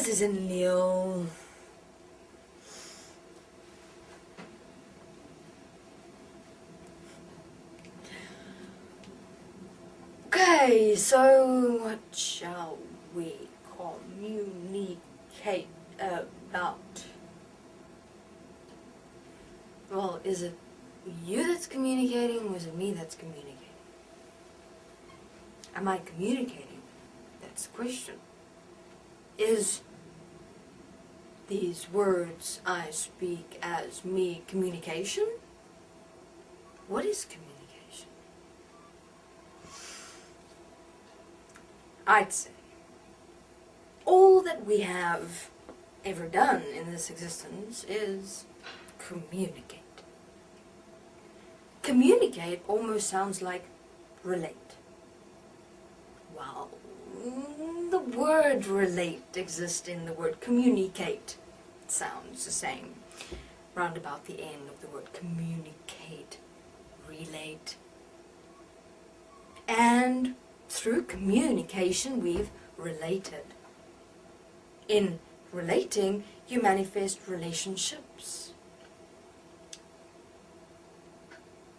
This is ENLIL. Okay, so what shall we communicate about? Well, is it you that's communicating, or is it me that's communicating? Am I communicating? That's the question. Is these words I speak as me communication? What is communication? I'd say all that we have ever done in this existence is communicate. Communicate almost sounds like relate. Well, the word relate exists in the word communicate. It sounds the same. Round about the end of the word communicate, relate. And through communication we've related. In relating, you manifest relationships.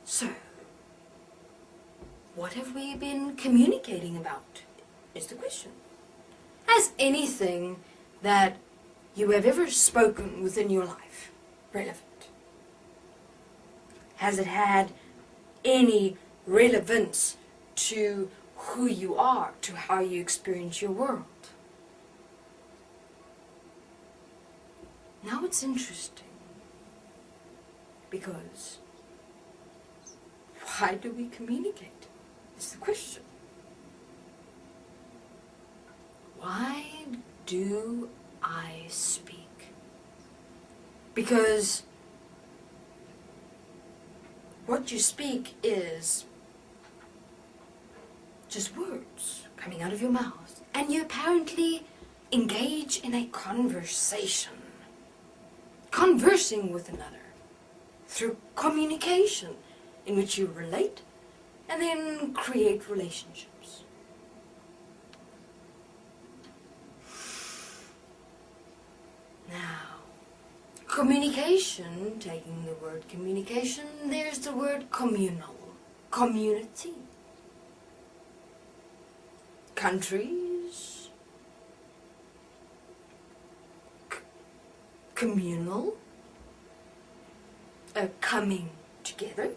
So, what have we been communicating about, is the question. Has anything that you have ever spoken within your life relevant? Has it had any relevance to who you are, to how you experience your world? Now it's interesting, because why do we communicate, is the question. Why do I speak? Because what you speak is just words coming out of your mouth, and you apparently engage in a conversation, conversing with another through communication, in which you relate and then create relationships. Now, communication, taking the word communication, there's the word communal, community. Countries, communal, coming together,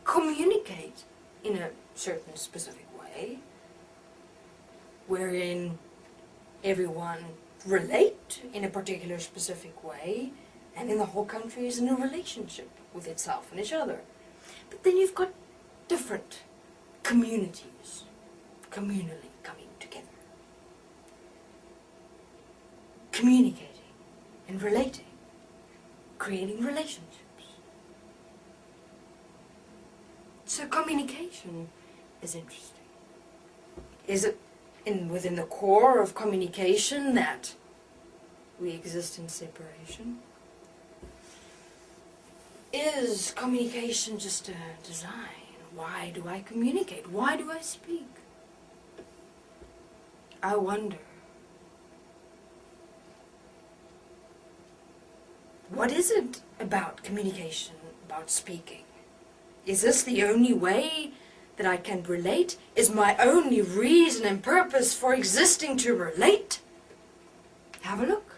communicate in a certain specific way, wherein everyone relate in a particular specific way, and then the whole country is in a relationship with itself and each other. But then you've got different communities, communally coming together, communicating and relating, creating relationships. So communication is interesting. Is it within the core of communication that we exist in separation? Is communication just a design? Why do I communicate? Why do I speak? I wonder. What is it about communication, about speaking? Is this the only way that I can relate? Is my only reason and purpose for existing to relate? Have a look.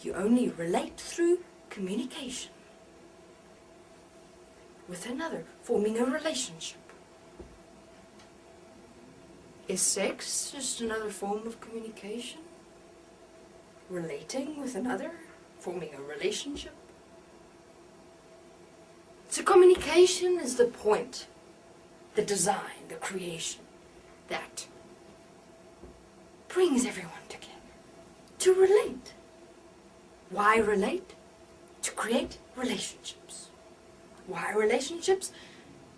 You only relate through communication with another, forming a relationship. Is sex just another form of communication? Relating with another, forming a relationship? So communication is the point, the design, the creation that brings everyone together to relate. Why relate? To create relationships. Why relationships?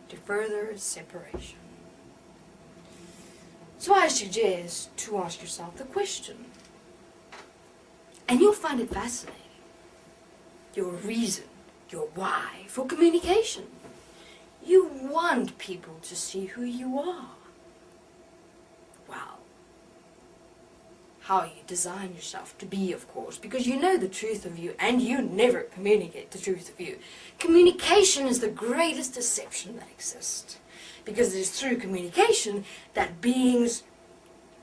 To further separation. So I suggest to ask yourself the question, and you'll find it fascinating, your reason, your why for communication. You want people to see who you are. Wow. how you design yourself to be, of course, because you know the truth of you and you never communicate the truth of you. Communication is the greatest deception that exists, because it is through communication that beings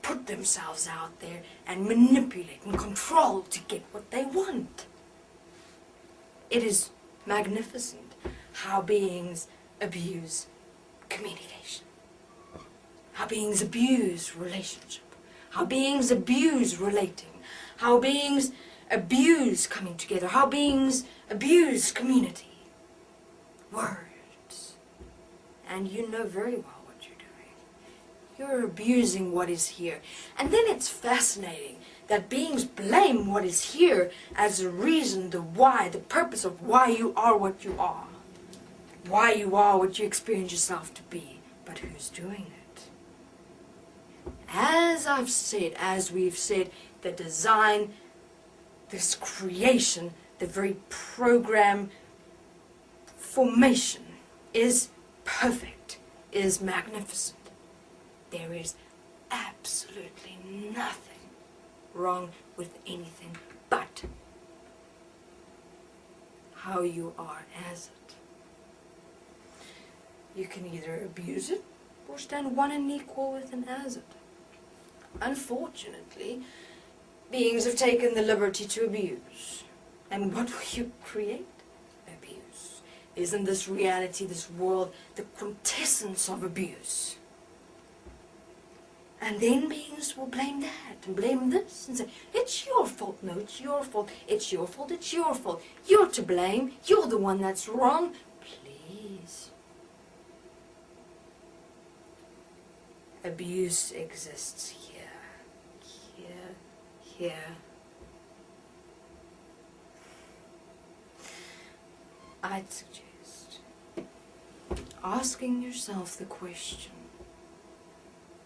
put themselves out there and manipulate and control to get what they want. It is magnificent how beings abuse communication, how beings abuse relationship, how beings abuse relating, how beings abuse coming together, how beings abuse community. Words. And you know very well what you're doing. You're abusing what is here. And then it's fascinating that beings blame what is here as a reason, the why, the purpose of why you are what you are. Why you are what you experience yourself to be. But who's doing it? As I've said, as we've said, the design, this creation, the very program formation is perfect, is magnificent. There is absolutely nothing wrong with anything but how you are as it. You can either abuse it or stand one and equal with and as it. Unfortunately, beings have taken the liberty to abuse. And what will you create? Abuse. Isn't this reality, this world, the quintessence of abuse? And then beings will blame that and blame this and say, it's your fault. No, it's your fault. It's your fault. It's your fault. You're to blame. You're the one that's wrong. Please. Abuse exists here. I'd suggest asking yourself the question,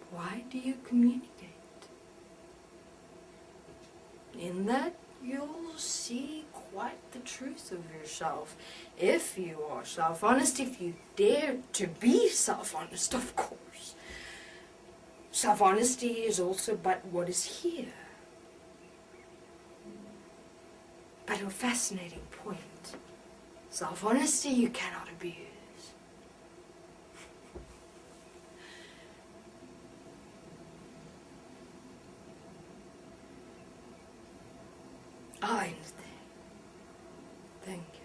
why do you communicate? In that, you'll see quite the truth of yourself. If you are self-honest, if you dare to be self-honest, of course. Self-honesty is also but what is here. But a fascinating point. Self-honesty you cannot abuse. I understand. Thank you.